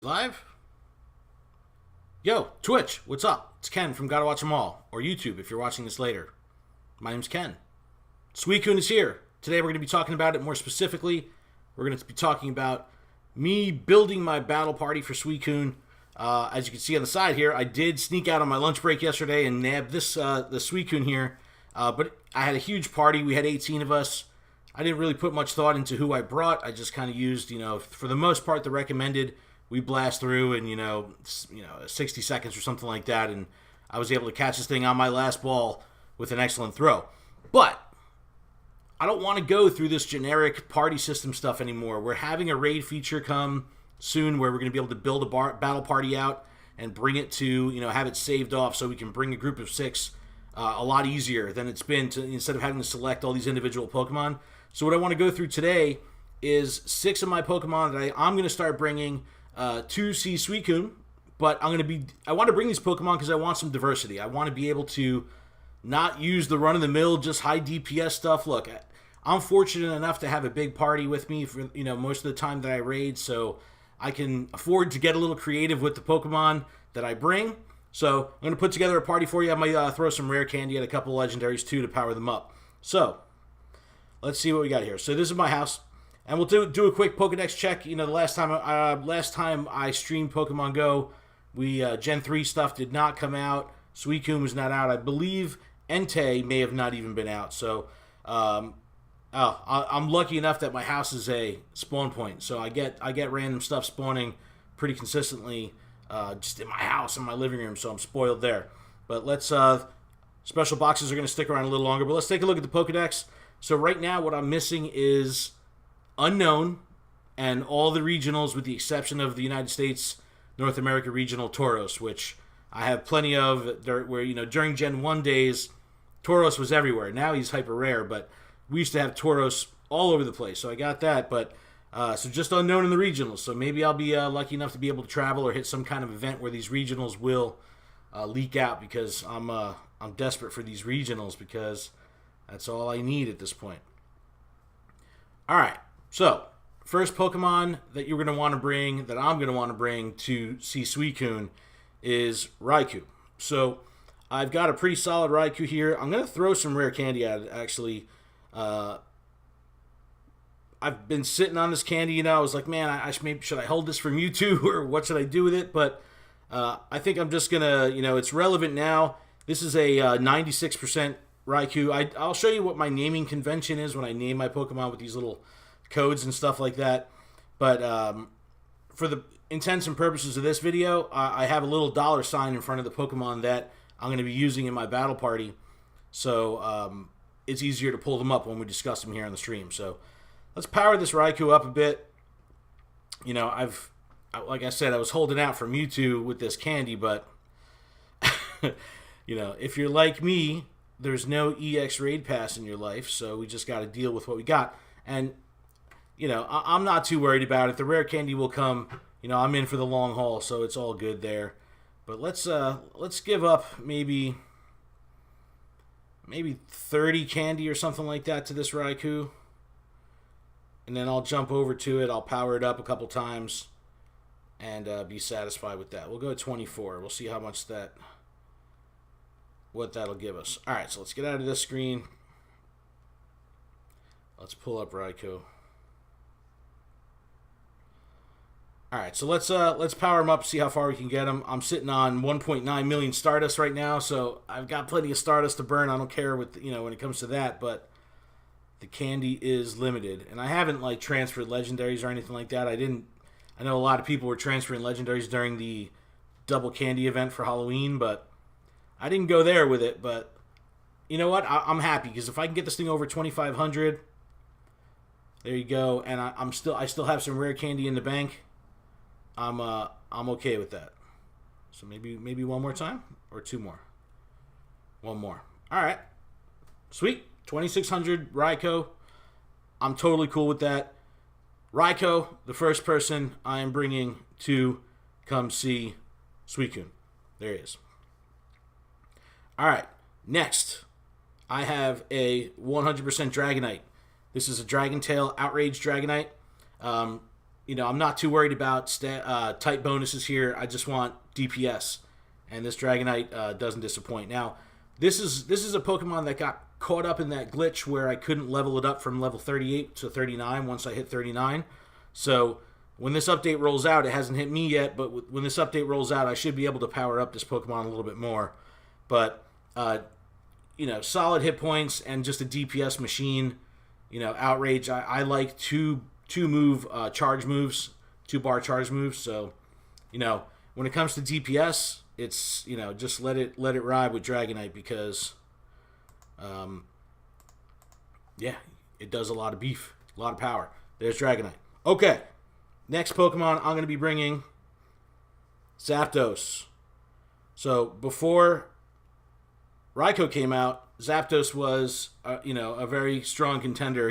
Live? Yo, Twitch, what's up? It's Ken from Gotta Watch 'Em All, or YouTube if you're watching this later. My name's Ken. Suicune is here. Today we're going to be talking about it more specifically. We're going to be talking about me building my battle party for Suicune. As you can see on the side here, I did sneak out on my lunch break yesterday and nab the Suicune here. But I had a huge party. We had 18 of us. I didn't really put much thought into who I brought. I just kind of used, for the most part, the recommended. We blast through in 60 seconds or something like that, and I was able to catch this thing on my last ball with an excellent throw. But I don't want to go through this generic party system stuff anymore. We're having a raid feature come soon where we're going to be able to build a battle party out and bring it to, have it saved off so we can bring a group of 6 a lot easier than it's been to, instead of having to select all these individual Pokemon. So what I want to go through today is 6 of my Pokemon that I'm going to start bringing to see Suicune, but I want to bring these Pokemon because I want some diversity. I want to be able to not use the run-of-the-mill, just high DPS stuff. Look, I'm fortunate enough to have a big party with me for most of the time that I raid, so I can afford to get a little creative with the Pokemon that I bring. So I'm going to put together a party for you. I might throw some rare candy at a couple of legendaries too to power them up. So let's see what we got here. So this is my house. And we'll do a quick Pokedex check. The last time I streamed Pokemon Go, Gen 3 stuff did not come out. Suicune was not out. I believe Entei may have not even been out. So I'm lucky enough that my house is a spawn point. So I get random stuff spawning pretty consistently just in my house, in my living room. So I'm spoiled there. But let's special boxes are going to stick around a little longer. But let's take a look at the Pokedex. So right now what I'm missing is Unknown and all the regionals with the exception of the United States North America regional Tauros, which I have plenty of where during Gen 1 days Tauros was everywhere. Now he's hyper rare, but we used to have Tauros all over the place, so I got that. But so just Unknown in the regionals, so maybe I'll be lucky enough to be able to travel or hit some kind of event where these regionals will leak out, because I'm desperate for these regionals because that's all I need at this point. Alright. So, first Pokemon that you're going to want to bring, that I'm going to want to bring to see Suicune, is Raikou. So, I've got a pretty solid Raikou here. I'm going to throw some rare candy at it, actually. I've been sitting on this candy, I was like, man, should I hold this from YouTube, or what should I do with it? But I think I'm just going to, it's relevant now. This is a 96% Raikou. I'll show you what my naming convention is when I name my Pokemon with these little codes and stuff like that. But for the intents and purposes of this video, I have a little $sign in front of the Pokemon that I'm going to be using in my battle party. So it's easier to pull them up when we discuss them here on the stream. So let's power this Raikou up a bit. Like I said, I was holding out for Mewtwo with this candy, but if you're like me, there's no EX raid pass in your life, so we just got to deal with what we got. And I'm not too worried about it. The rare candy will come. I'm in for the long haul, so it's all good there. But let's give up maybe 30 candy or something like that to this Raikou. And then I'll jump over to it. I'll power it up a couple times and be satisfied with that. We'll go 24. We'll see how much what that'll give us. All right, so let's get out of this screen. Let's pull up Raikou. All right, so let's power him up, see how far we can get him. I'm sitting on 1.9 million Stardust right now, so I've got plenty of Stardust to burn. I don't care when it comes to that, but the candy is limited, and I haven't transferred legendaries or anything like that. I know a lot of people were transferring legendaries during the double candy event for Halloween, but I didn't go there with it. But you know what? I'm happy, because if I can get this thing over 2,500, there you go, and I still have some rare candy in the bank. I'm okay with that. So maybe one more time or 2 more. 1 more. All right. Sweet. 2,600 Raikou. I'm totally cool with that. Raikou, the first person I am bringing to come see Suicune. There he is. All right. Next, I have a 100% Dragonite. This is a Dragon Tail Outrage Dragonite. I'm not too worried about type bonuses here. I just want DPS, and this Dragonite doesn't disappoint. Now, this is a Pokemon that got caught up in that glitch where I couldn't level it up from level 38 to 39 once I hit 39. So when this update rolls out, it hasn't hit me yet, but when this update rolls out, I should be able to power up this Pokemon a little bit more. But, solid hit points and just a DPS machine. Outrage. I like two bar charge moves. So, when it comes to DPS, it's, just let it ride with Dragonite because, it does a lot of beef, a lot of power. There's Dragonite. Okay. Next Pokemon I'm going to be bringing, Zapdos. So before Raikou came out, Zapdos was, a very strong contender,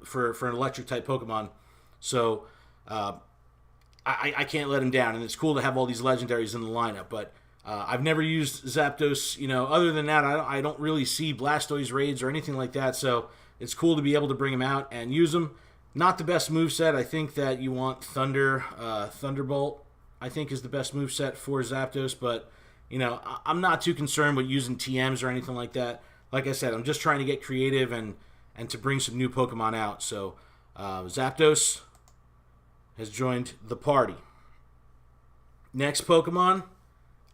for an electric type Pokemon. So I can't let him down, and it's cool to have all these legendaries in the lineup. But I've never used Zapdos, other than that, I don't really see Blastoise raids or anything like that. So it's cool to be able to bring him out and use him. Not the best moveset. I think that you want Thunderbolt, I think, is the best moveset for Zapdos. But, I'm not too concerned with using TMs or anything like that. Like I said, I'm just trying to get creative and to bring some new Pokemon out. So, Zapdos has joined the party. Next Pokemon.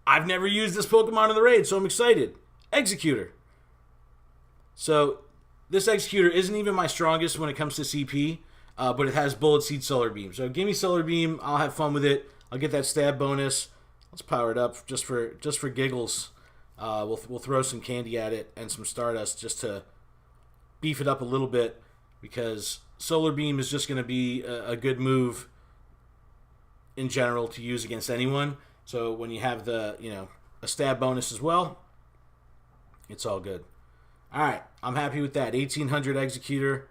I've never used this Pokemon in the raid, so I'm excited. Exeggutor. So, this Exeggutor isn't even my strongest when it comes to CP. But it has Bullet Seed Solar Beam. So give me Solar Beam. I'll have fun with it. I'll get that stab bonus. Let's power it up just for giggles. We'll throw some candy at it and some Stardust just to beef it up a little bit because Solar Beam is just going to be a good move in general to use against anyone. So when you have a stab bonus as well, it's all good. All right, I'm happy with that. 1800 Exeggutor.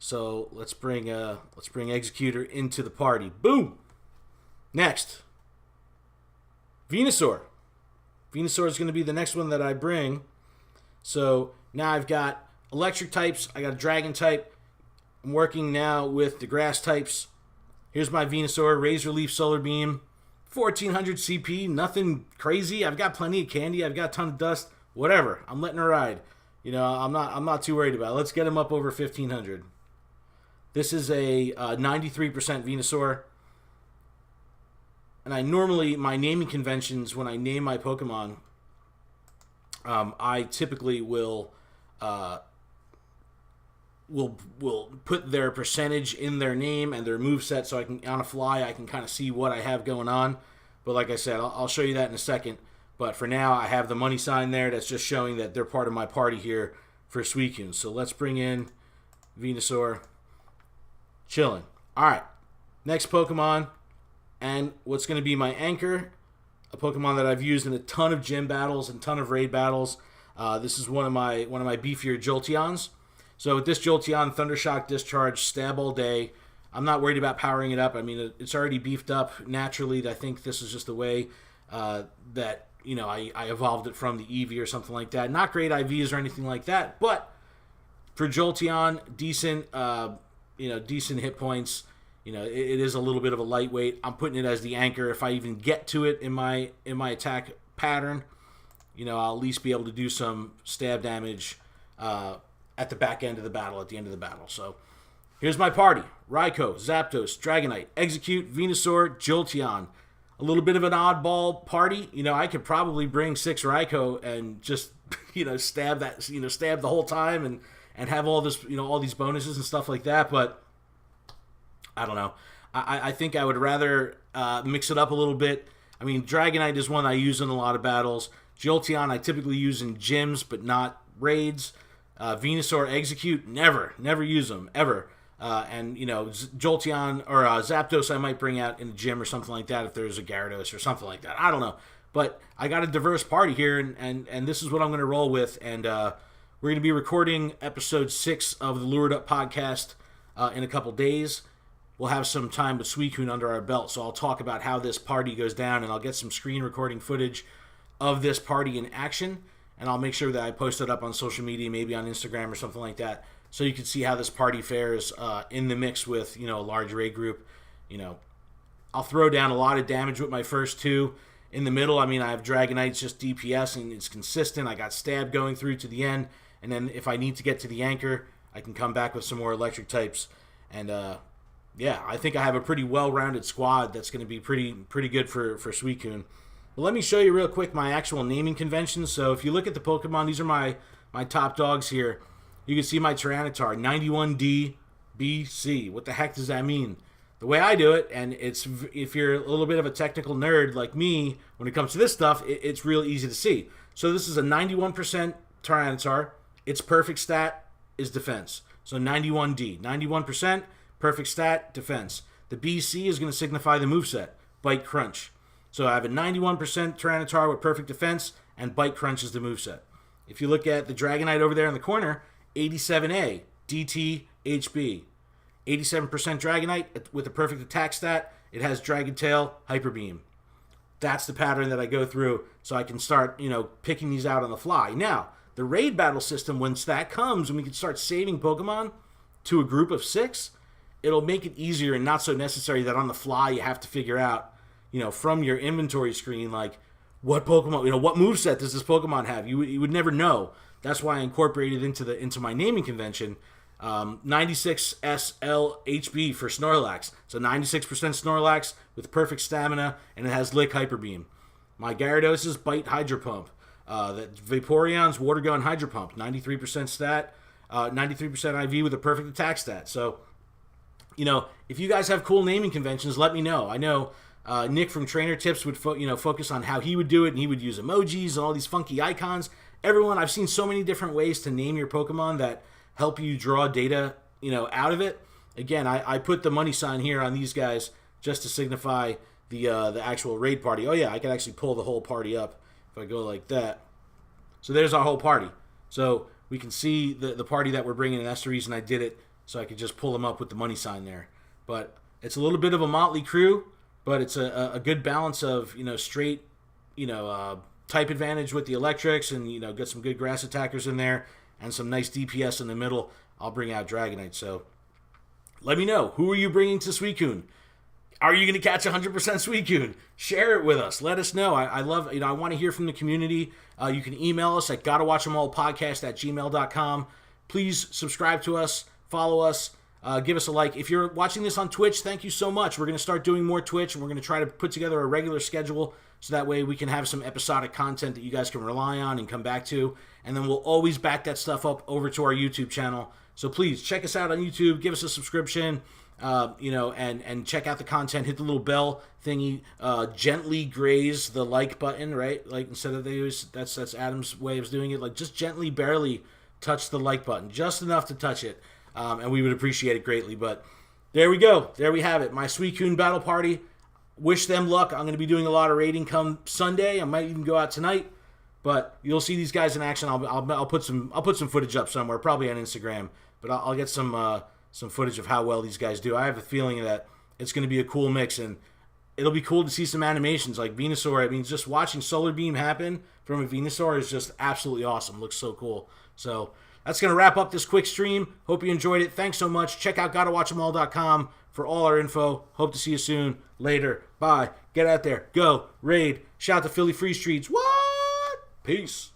So let's bring Exeggutor into the party. Boom. Next, Venusaur. Venusaur is going to be the next one that I bring. So now I've got electric types. I got a dragon type. I'm working now with the grass types. Here's my Venusaur. Razor Leaf Solar Beam. 1400 CP. Nothing crazy. I've got plenty of candy. I've got a ton of dust. Whatever. I'm letting her ride. I'm not too worried about it. Let's get him up over 1500. This is a 93% Venusaur. And my naming conventions, when I name my Pokemon, I typically will put their percentage in their name and their moveset so I can, on a fly, I can kind of see what I have going on. But like I said, I'll show you that in a second. But for now, I have the money sign there. That's just showing that they're part of my party here for Suicune. So let's bring in Venusaur. Chilling. All right. Next Pokemon, and what's going to be my anchor, a Pokemon that I've used in a ton of gym battles and ton of raid battles. This is one of my beefier Jolteons. So with this Jolteon, Thundershock, Discharge, Stab all day. I'm not worried about powering it up. I mean, it's already beefed up naturally. I think this is just the way that I evolved it from the Eevee or something like that. Not great IVs or anything like that, but for Jolteon, decent. Decent hit points. It is a little bit of a lightweight. I'm putting it as the anchor. If I even get to it in my attack pattern, I'll at least be able to do some stab damage at the back end of the battle, at the end of the battle. So here's my party. Raikou, Zapdos, Dragonite, Exeggutor, Venusaur, Jolteon. A little bit of an oddball party. I could probably bring 6 Raikou and just, stab the whole time and have all this, all these bonuses and stuff like that. But I don't know. I think I would rather mix it up a little bit. I mean, Dragonite is one I use in a lot of battles. Jolteon I typically use in gyms, but not raids. Venusaur, Exeggutor, never use them, ever. Jolteon or Zapdos I might bring out in the gym or something like that if there's a Gyarados or something like that. I don't know. But I got a diverse party here, and this is what I'm going to roll with. And we're going to be recording episode 6 of the Lured Up podcast in a couple days. We'll have some time with Suicune under our belt, so I'll talk about how this party goes down, and I'll get some screen recording footage of this party in action, and I'll make sure that I post it up on social media, maybe on Instagram or something like that, so you can see how this party fares in the mix with, a large raid group. I'll throw down a lot of damage with my first two. In the middle, I have Dragonite's just DPS, and it's consistent. I got Stab going through to the end, and then if I need to get to the anchor, I can come back with some more electric types. And I think I have a pretty well-rounded squad that's going to be pretty good for Suicune. But let me show you real quick my actual naming conventions. So if you look at the Pokemon, these are my top dogs here. You can see my Tyranitar, 91D BC. What the heck does that mean? The way I do it, and if you're a little bit of a technical nerd like me, when it comes to this stuff, it's real easy to see. So this is a 91% Tyranitar. Its perfect stat is defense. So 91D. 91%, perfect stat, defense. The BC is going to signify the moveset, Bite Crunch. So I have a 91% Tyranitar with perfect defense, and Bite Crunch is the moveset. If you look at the Dragonite over there in the corner, 87A, DT, HB. 87% Dragonite with a perfect attack stat. It has Dragon Tail, Hyper Beam. That's the pattern that I go through so I can start, picking these out on the fly. Now, the raid battle system, once that comes and we can start saving Pokemon to a group of 6, it'll make it easier and not so necessary that on the fly you have to figure out, from your inventory screen, like, what Pokemon, what moveset does this Pokemon have? You would never know. That's why I incorporated into my naming convention 96 SLHB for Snorlax. So 96% Snorlax with perfect stamina, and it has Lick Hyper Beam. My Gyarados is Bite Hydro Pump. That Vaporeon's Water Gun Hydro Pump, 93% stat, 93% IV with a perfect attack stat. So, if you guys have cool naming conventions, let me know. I know Nick from Trainer Tips would focus on how he would do it, and he would use emojis and all these funky icons. Everyone, I've seen so many different ways to name your Pokemon that help you draw data, out of it. Again, I put the money sign here on these guys just to signify the actual raid party. Oh yeah, I can actually pull the whole party up if I go like that. So there's our whole party. So we can see the party that we're bringing, and that's the reason I did it, so I could just pull them up with the money sign there. But it's a little bit of a motley crew, but it's a good balance of, straight, type advantage with the electrics, and, get some good grass attackers in there, and some nice DPS in the middle. I'll bring out Dragonite. So let me know. Who are you bringing to Suicune? Are you going to catch 100% Suicune? Share it with us. Let us know. I love, I want to hear from the community. You can email us at GottaWatchemAllPodcast@gmail.com. Please subscribe to us. Follow us. Give us a like. If you're watching this on Twitch, thank you so much. We're going to start doing more Twitch, and we're going to try to put together a regular schedule so that way we can have some episodic content that you guys can rely on and come back to. And then we'll always back that stuff up over to our YouTube channel. So please check us out on YouTube. Give us a subscription, and check out the content. Hit the little bell thingy. Gently graze the like button, right? Like instead of that's Adam's way of doing it. Like just gently, barely touch the like button, just enough to touch it. And we would appreciate it greatly. But there we go. There we have it. My Suicune battle party. Wish them luck. I'm going to be doing a lot of raiding come Sunday. I might even go out tonight. But you'll see these guys in action. I'll put some footage up somewhere, probably on Instagram. But I'll get some footage of how well these guys do. I have a feeling that it's going to be a cool mix, and it'll be cool to see some animations like Venusaur. Just watching Solar Beam happen from a Venusaur is just absolutely awesome. Looks so cool. So that's going to wrap up this quick stream. Hope you enjoyed it. Thanks so much. Check out GottaWatchemAll.com for all our info. Hope to see you soon. Later. Bye. Get out there. Go. Raid. Shout out to Philly Free Streets. What? Peace.